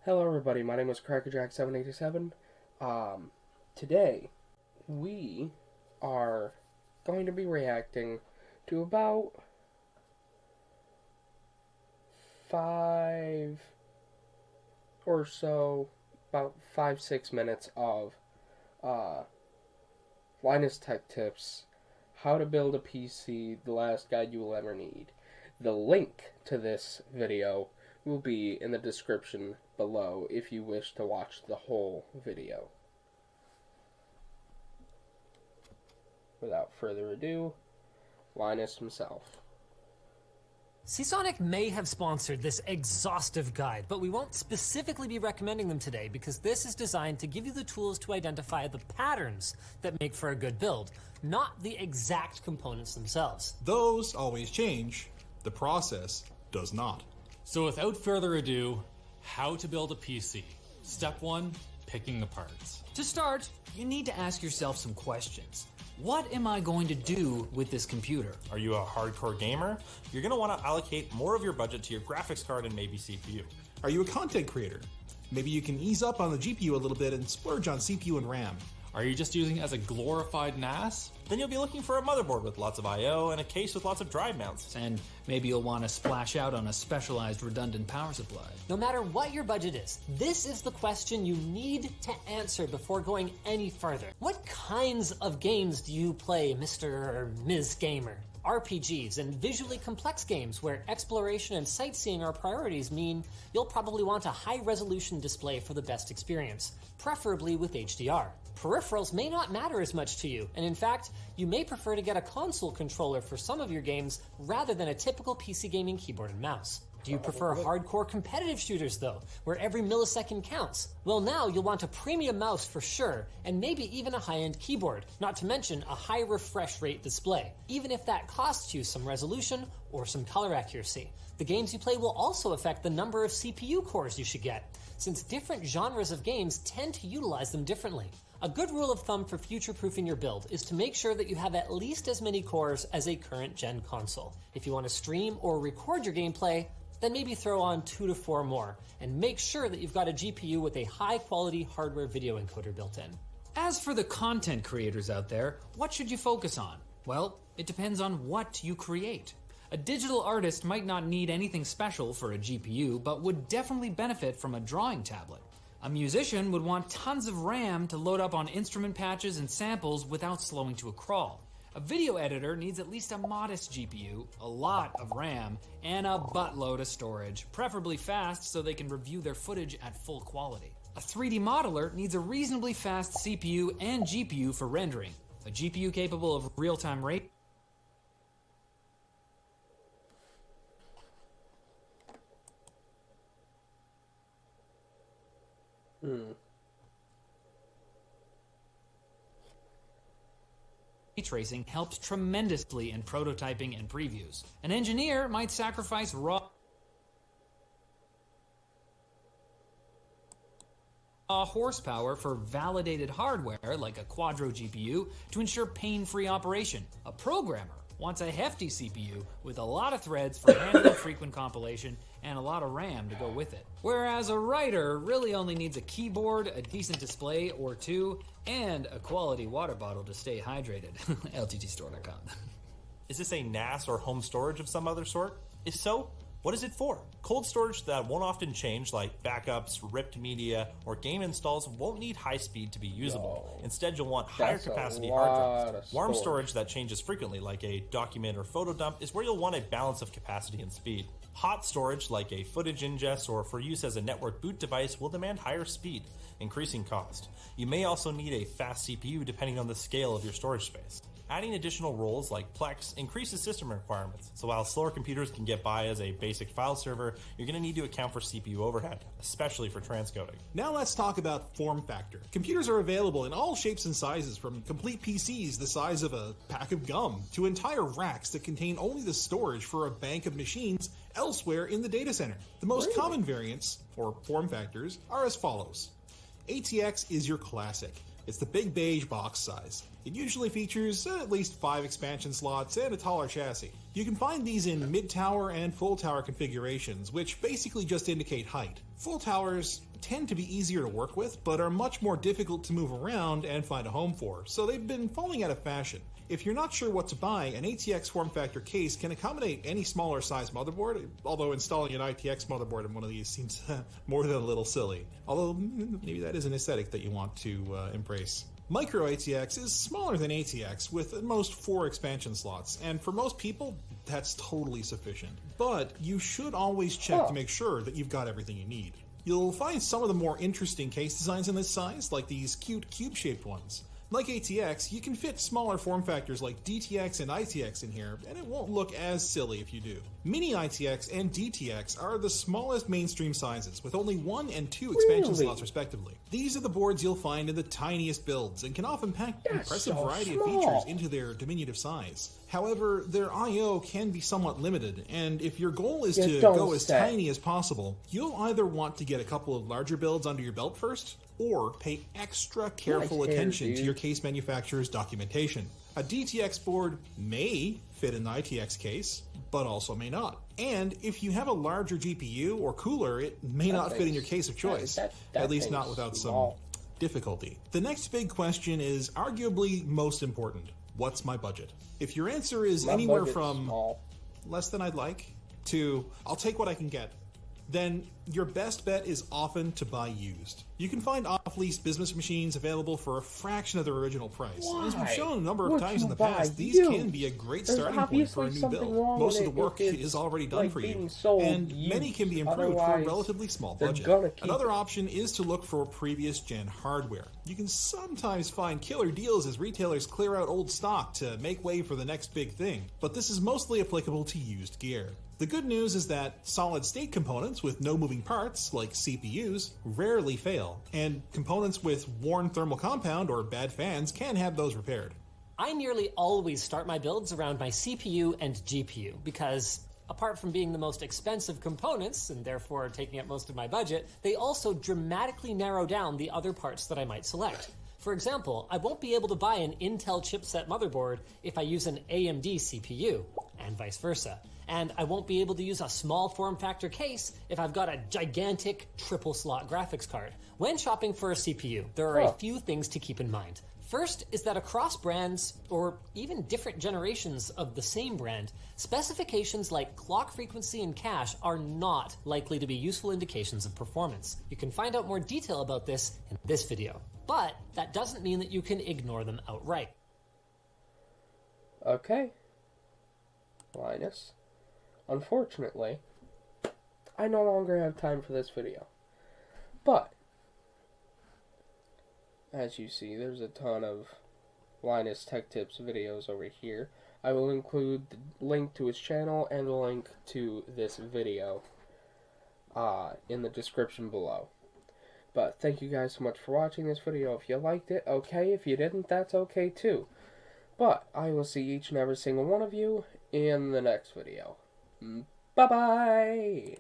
Hello everybody, my name is Crackerjack787. Today we are going to be reacting to about 5 or so, about 5-6 minutes of Linus Tech Tips, how to build a PC, the last guide you will ever need. The link to this video will be in the description below if you wish to watch the whole video. Without further ado, Linus himself. Seasonic may have sponsored this exhaustive guide, but we won't specifically be recommending them today because this is designed to give you the tools to identify the patterns that make for a good build, not the exact components themselves. Those always change. The process does not. So without further ado, how to build a PC. Step 1, picking the parts. To start, you need to ask yourself some questions. What am I going to do with this computer? Are you a hardcore gamer? You're going to want to allocate more of your budget to your graphics card and maybe CPU. Are you a content creator? Maybe you can ease up on the GPU a little bit and splurge on CPU and RAM. Are you just using it as a glorified NAS? Then you'll be looking for a motherboard with lots of I/O and a case with lots of drive mounts. And maybe you'll want to splash out on a specialized redundant power supply. No matter what your budget is, this is the question you need to answer before going any further. What kinds of games do you play, Mr. or Ms. Gamer? RPGs and visually complex games where exploration and sightseeing are priorities mean you'll probably want a high-resolution display for the best experience, preferably with HDR. Peripherals may not matter as much to you, and in fact, you may prefer to get a console controller for some of your games rather than a typical PC gaming keyboard and mouse. Do you prefer hardcore competitive shooters though, where every millisecond counts? Well, now you'll want a premium mouse for sure, and maybe even a high-end keyboard, not to mention a high refresh rate display, even if that costs you some resolution or some color accuracy. The games you play will also affect the number of CPU cores you should get, since different genres of games tend to utilize them differently. A good rule of thumb for future-proofing your build is to make sure that you have at least as many cores as a current-gen console. If you want to stream or record your gameplay, then maybe throw on 2 to 4 more, and make sure that you've got a GPU with a high-quality hardware video encoder built in. As for the content creators out there, what should you focus on? Well, it depends on what you create. A digital artist might not need anything special for a GPU, but would definitely benefit from a drawing tablet. A musician would want tons of RAM to load up on instrument patches and samples without slowing to a crawl. A video editor needs at least a modest GPU, a lot of RAM, and a buttload of storage, preferably fast so they can review their footage at full quality. A 3D modeler needs a reasonably fast CPU and GPU for rendering. A GPU capable of real-time rate tracing helps tremendously in prototyping and previews. An engineer might sacrifice raw horsepower for validated hardware like a Quadro GPU to ensure pain-free operation. A programmer wants a hefty CPU with a lot of threads for handling frequent compilation and a lot of RAM to go with it. Whereas a writer really only needs a keyboard, a decent display or two, and a quality water bottle to stay hydrated. LTTstore.com. Is this a NAS or home storage of some other sort? If so, what is it for? Cold storage that won't often change, like backups, ripped media, or game installs, won't need high speed to be usable. Instead, you'll want higher capacity hard drives. Warm storage that changes frequently, like a document or photo dump, is where you'll want a balance of capacity and speed. Hot storage, like a footage ingest or for use as a network boot device, will demand higher speed, increasing cost. You may also need a fast CPU depending on the scale of your storage space. Adding additional roles like Plex increases system requirements, so while slower computers can get by as a basic file server, you're going to need to account for CPU overhead, especially for transcoding. Now let's talk about form factor. Computers are available in all shapes and sizes, from complete PCs the size of a pack of gum to entire racks that contain only the storage for a bank of machines elsewhere in the data center. The most common variants, or form factors, are as follows. ATX is your classic. It's the big beige box size. It usually features at least 5 expansion slots and a taller chassis. You can find these in mid-tower and full-tower configurations, which basically just indicate height. Full towers tend to be easier to work with, but are much more difficult to move around and find a home for, so they've been falling out of fashion. If you're not sure what to buy, an ATX form factor case can accommodate any smaller size motherboard, although installing an ITX motherboard in one of these seems more than a little silly. Although maybe that is an aesthetic that you want to embrace. Micro ATX is smaller than ATX with at most 4 expansion slots, and for most people, that's totally sufficient. But you should always check to make sure that you've got everything you need. You'll find some of the more interesting case designs in this size, like these cute cube-shaped ones. Like ATX, you can fit smaller form factors like DTX and ITX in here, and it won't look as silly if you do. Mini ITX and DTX are the smallest mainstream sizes, with only 1 and 2 expansion slots respectively. These are the boards you'll find in the tiniest builds, and can often pack an impressive variety of features into their diminutive size. However, their I/O can be somewhat limited, and if your goal is to go as tiny as possible, you'll either want to get a couple of larger builds under your belt first, or pay extra careful attention to your case manufacturer's documentation. A DTX board may fit in the ITX case, but also may not. And if you have a larger GPU or cooler, it may not fit in your case of choice, at least not without some difficulty. The next big question is arguably most important. What's my budget? If your answer is anywhere from less than I'd like to I'll take what I can get, then your best bet is often to buy used. You can find off-lease business machines available for a fraction of their original price. As we've shown a number of times in the past, these can be a great starting point for a new build. Most of the work is already done for you, and many can be improved for a relatively small budget. Another option is to look for previous gen hardware. You can sometimes find killer deals as retailers clear out old stock to make way for the next big thing, but this is mostly applicable to used gear. The good news is that solid-state components with no moving parts, like CPUs, rarely fail, and components with worn thermal compound or bad fans can have those repaired. I nearly always start my builds around my CPU and GPU because, apart from being the most expensive components, and therefore taking up most of my budget, they also dramatically narrow down the other parts that I might select. For example, I won't be able to buy an Intel chipset motherboard if I use an AMD CPU, and vice versa. And I won't be able to use a small form factor case if I've got a gigantic triple slot graphics card. When shopping for a CPU, there are a few things to keep in mind. First is that across brands, or even different generations of the same brand, specifications like clock frequency and cache are not likely to be useful indications of performance. You can find out more detail about this in this video, but that doesn't mean that you can ignore them outright. Okay, Linus. Unfortunately, I no longer have time for this video. But, as you see, there's a ton of Linus Tech Tips videos over here. I will include the link to his channel and a link to this video in the description below. But thank you guys so much for watching this video. If you liked it, okay. If you didn't, that's okay too. But I will see each and every single one of you in the next video. Bye-bye!